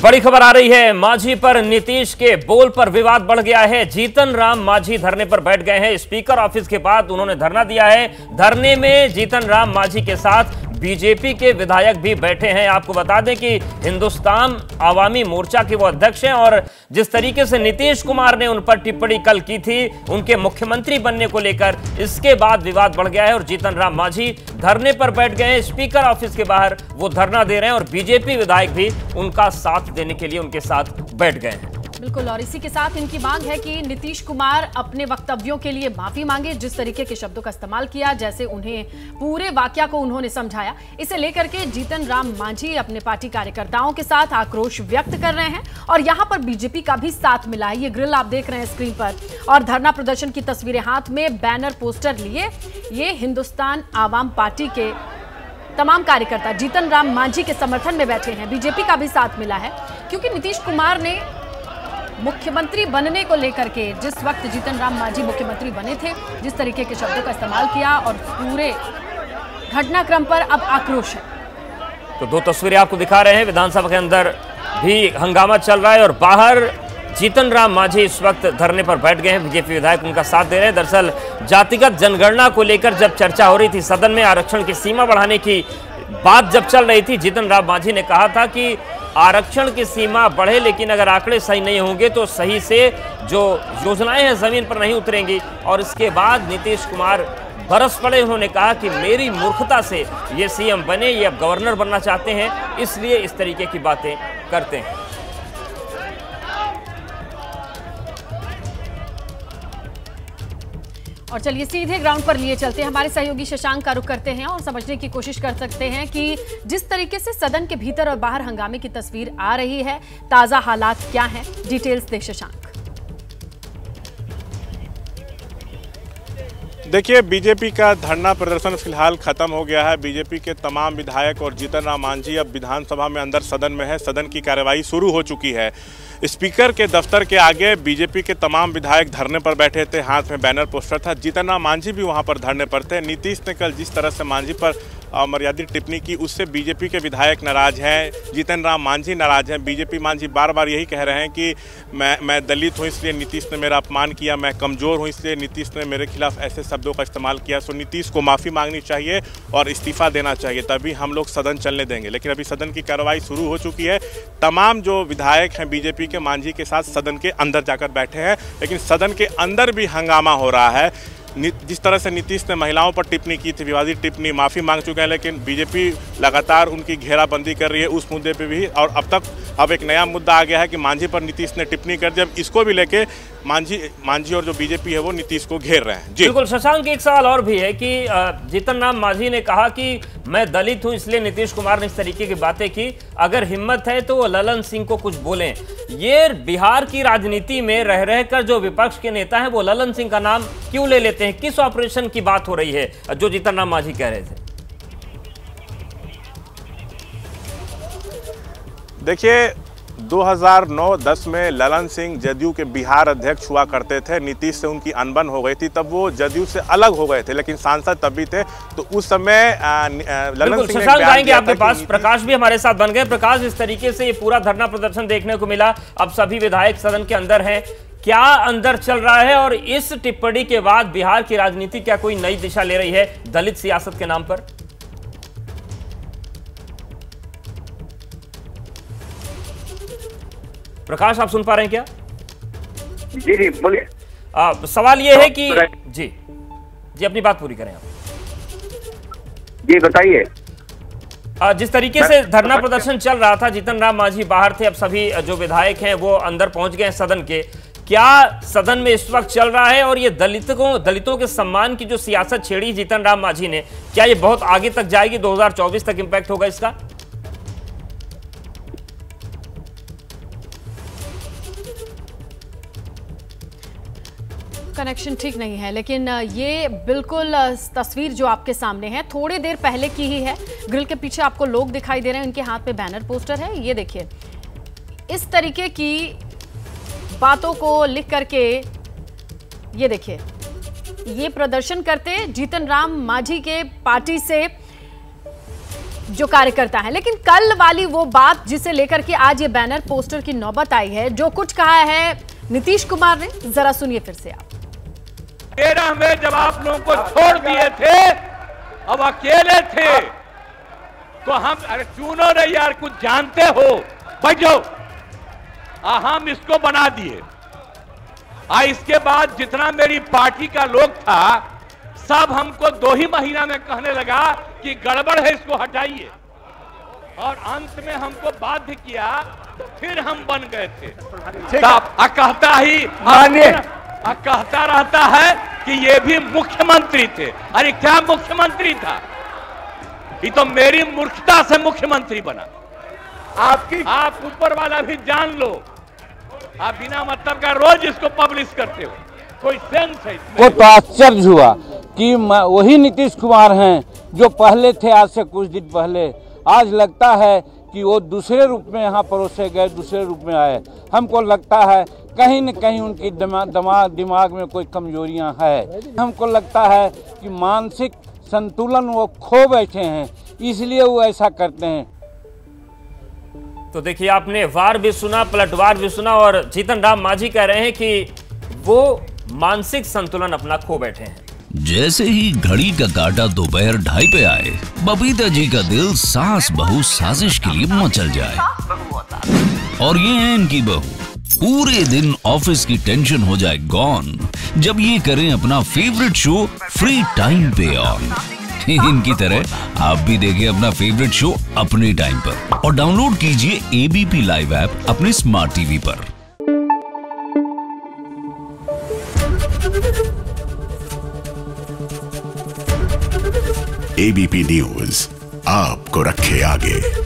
बड़ी खबर आ रही है। मांझी पर नीतीश के बोल पर विवाद बढ़ गया है। जीतन राम मांझी धरने पर बैठ गए हैं। स्पीकर ऑफिस के बाद उन्होंने धरना दिया है। धरने में जीतन राम मांझी के साथ बीजेपी के विधायक भी बैठे हैं। आपको बता दें कि हिंदुस्तान आवामी मोर्चा के वो अध्यक्ष हैं और जिस तरीके से नीतीश कुमार ने उन पर टिप्पणी कल की थी उनके मुख्यमंत्री बनने को लेकर, इसके बाद विवाद बढ़ गया है और जीतन राम मांझी धरने पर बैठ गए हैं। स्पीकर ऑफिस के बाहर वो धरना दे रहे हैं और बीजेपी विधायक भी उनका साथ देने के लिए उनके साथ बैठ गए हैं। बिल्कुल, और इसी के साथ इनकी मांग है कि नीतीश कुमार अपने वक्तव्यों के लिए माफी मांगे। जिस तरीके के शब्दों का इस्तेमाल किया, जैसे उन्हें पूरे वाकया को उन्होंने समझाया, इसे लेकर के जीतन राम मांझी अपने पार्टी कार्यकर्ताओं के साथ आक्रोश व्यक्त कर रहे हैं और यहां पर बीजेपी का भी साथ मिला है। ये ग्रिल आप देख रहे हैं स्क्रीन पर और धरना प्रदर्शन की तस्वीरें हाथ में, बैनर पोस्टर लिए ये हिंदुस्तान आवाम पार्टी के तमाम कार्यकर्ता जीतन राम मांझी के समर्थन में बैठे हैं। बीजेपी का भी साथ मिला है क्योंकि नीतीश कुमार ने मुख्यमंत्री बनने को लेकर के, जिस वक्त जीतन राम मांझी मुख्यमंत्री बने थे, जिस तरीके के शब्दों का इस्तेमाल किया और पूरे घटनाक्रम पर अब आक्रोश है। तो दो तस्वीरें आपको दिखा रहे हैं। विधानसभा के अंदर भी हंगामा चल रहा है और बाहर जीतन राम मांझी इस वक्त धरने पर बैठ गए हैं। बीजेपी विधायक उनका साथ दे रहे हैं। दरअसल जातिगत जनगणना को लेकर जब चर्चा हो रही थी, सदन में आरक्षण की सीमा बढ़ाने की बात जब चल रही थी, जीतन राम मांझी ने कहा था कि आरक्षण की सीमा बढ़े, लेकिन अगर आंकड़े सही नहीं होंगे तो सही से जो योजनाएं हैं जमीन पर नहीं उतरेंगी। और इसके बाद नीतीश कुमार बरस पड़े। उन्होंने कहा कि मेरी मूर्खता से ये सीएम बने, ये अब गवर्नर बनना चाहते हैं, इसलिए इस तरीके की बातें करते हैं। और चलिए सीधे ग्राउंड पर लिए चलते हैं। हमारे सहयोगी शशांक का रुख करते हैं और समझने की कोशिश कर सकते हैं कि जिस तरीके से सदन के भीतर और बाहर हंगामे की तस्वीर आ रही है, ताजा हालात क्या हैं, डिटेल्स दे शशांक। देखिए, बीजेपी का धरना प्रदर्शन फिलहाल खत्म हो गया है। बीजेपी के तमाम विधायक और जीतन राम मांझी अब विधानसभा में अंदर सदन में है। सदन की कार्यवाही शुरू हो चुकी है। स्पीकर के दफ्तर के आगे बीजेपी के तमाम विधायक धरने पर बैठे थे, हाथ में बैनर पोस्टर था। जीतन राम मांझी भी वहां पर धरने पर थे। नीतीश ने कल जिस तरह से मांझी पर अमर्यादित टिप्पणी की, उससे बीजेपी के विधायक नाराज हैं, जीतन राम मांझी नाराज हैं। बीजेपी मांझी बार बार यही कह रहे हैं कि मैं दलित हूं इसलिए नीतीश ने मेरा अपमान किया, मैं कमज़ोर हूं इसलिए नीतीश ने मेरे खिलाफ ऐसे शब्दों का इस्तेमाल किया। सो नीतीश को माफ़ी मांगनी चाहिए और इस्तीफा देना चाहिए, तभी हम लोग सदन चलने देंगे। लेकिन अभी सदन की कार्रवाई शुरू हो चुकी है। तमाम जो विधायक हैं बीजेपी के मांझी के साथ सदन के अंदर जाकर बैठे हैं, लेकिन सदन के अंदर भी हंगामा हो रहा है। जिस तरह से नीतीश ने महिलाओं पर टिप्पणी की थी, विवादित टिप्पणी, माफ़ी मांग चुके हैं, लेकिन बीजेपी लगातार उनकी घेराबंदी कर रही है उस मुद्दे पे भी। और अब एक नया मुद्दा आ गया है कि मांझी पर नीतीश ने टिप्पणी कर दी। अब इसको भी लेके मांझी और जो बीजेपी है वो नीतीश को घेर रहे हैं। जी बिल्कुल शशांक, एक सवाल और भी है कि जीतन राम मांझी ने कहा कि मैं दलित हूं इसलिए नीतीश कुमार ने इस तरीके की बातें की। अगर हिम्मत है तो वो ललन सिंह को कुछ बोलें। ये बिहार की राजनीति में रह रहकर जो विपक्ष के नेता हैं वो ललन सिंह का नाम क्यों ले लेते हैं? किस ऑपरेशन की बात हो रही है जो जीतन राम मांझी कह रहे थे? देखिए, 2009-10 में ललन सिंह जदयू के बिहार अध्यक्ष हुआ करते थे। नीतीश से उनकी अनबन हो गई थी, तब वो जदयू से अलग हो गए थे, लेकिन सांसद तब भी थे। तो उस समय ललन सिंह शशांक आएंगे आपके पास। प्रकाश भी हमारे साथ बन गए। प्रकाश, इस तरीके से ये पूरा धरना प्रदर्शन देखने को मिला। अब सभी विधायक सदन के अंदर हैं, क्या अंदर चल रहा है और इस टिप्पणी के बाद बिहार की राजनीति क्या कोई नई दिशा ले रही है दलित सियासत के नाम पर? प्रकाश, आप सुन पा रहे हैं क्या? जी जी बोलिए। सवाल ये है कि जी अपनी बात पूरी करें आप। जी बताइए। जिस तरीके से धरना प्रदर्शन चल रहा था, जीतन राम मांझी बाहर थे, अब सभी जो विधायक हैं वो अंदर पहुंच गए हैं सदन के। क्या सदन में इस वक्त चल रहा है और ये दलितों के सम्मान की जो सियासत छेड़ी जीतन राम मांझी ने, क्या ये बहुत आगे तक जाएगी? 2024 तक इंपैक्ट होगा इसका? कनेक्शन ठीक नहीं है, लेकिन ये बिल्कुल तस्वीर जो आपके सामने है थोड़ी देर पहले की ही है। ग्रिल के पीछे आपको लोग दिखाई दे रहे हैं, उनके हाथ में बैनर पोस्टर है। ये देखिए, इस तरीके की बातों को लिख करके ये देखिए, ये प्रदर्शन करते जीतन राम मांझी के पार्टी से जो कार्यकर्ता हैं। लेकिन कल वाली वो बात जिसे लेकर के आज ये बैनर पोस्टर की नौबत आई है, जो कुछ कहा है नीतीश कुमार ने, जरा सुनिए फिर से आप। 13 में जब आप लोगों को छोड़ दिए थे, अब अकेले थे, तो हम अरे चुनो रे यार, कुछ जानते हो, बैठो। हम इसको बना दिए। इसके बाद जितना मेरी पार्टी का लोग था, सब हमको 2 ही महीना में कहने लगा कि गड़बड़ है, इसको हटाइए। और अंत में हमको बाध्य किया, तो फिर हम बन गए थे। कहता रहता है कि ये भी मुख्यमंत्री थे। अरे क्या मुख्यमंत्री था? ये तो मेरी मूर्खता से मुख्यमंत्री बना। आप ऊपर वाला भी जान लो। आप बिना मतलब का रोज इसको पब्लिश करते हो, कोई सेंस है इसमें? वो तो आश्चर्य हुआ कि वही नीतीश कुमार हैं जो पहले थे, आज से कुछ दिन पहले। आज लगता है कि वो दूसरे रूप में यहाँ परोसे गए, दूसरे रूप में आए। हमको लगता है कहीं न कहीं उनकी दिमाग में कोई कमजोरियां है। हमको लगता है कि मानसिक संतुलन वो खो बैठे हैं, इसलिए वो ऐसा करते हैं। तो देखिए, आपने वार भी सुना, पलटवार भी सुना, और जीतन राम मांझी कह रहे हैं कि वो मानसिक संतुलन अपना खो बैठे हैं। जैसे ही घड़ी का काटा दोपहर 2:30 पे आए, बबीता जी का दिल सास बहू साजिश के लिए मचल जाए। और ये है इनकी बहू, पूरे दिन ऑफिस की टेंशन हो जाए गॉन जब ये करें अपना फेवरेट शो फ्री टाइम पे ऑन। इनकी तरह आप भी देखें अपना फेवरेट शो अपने टाइम पर, और डाउनलोड कीजिए एबीपी लाइव ऐप अपने स्मार्ट टीवी पर। एबीपी न्यूज आपको रखे आगे।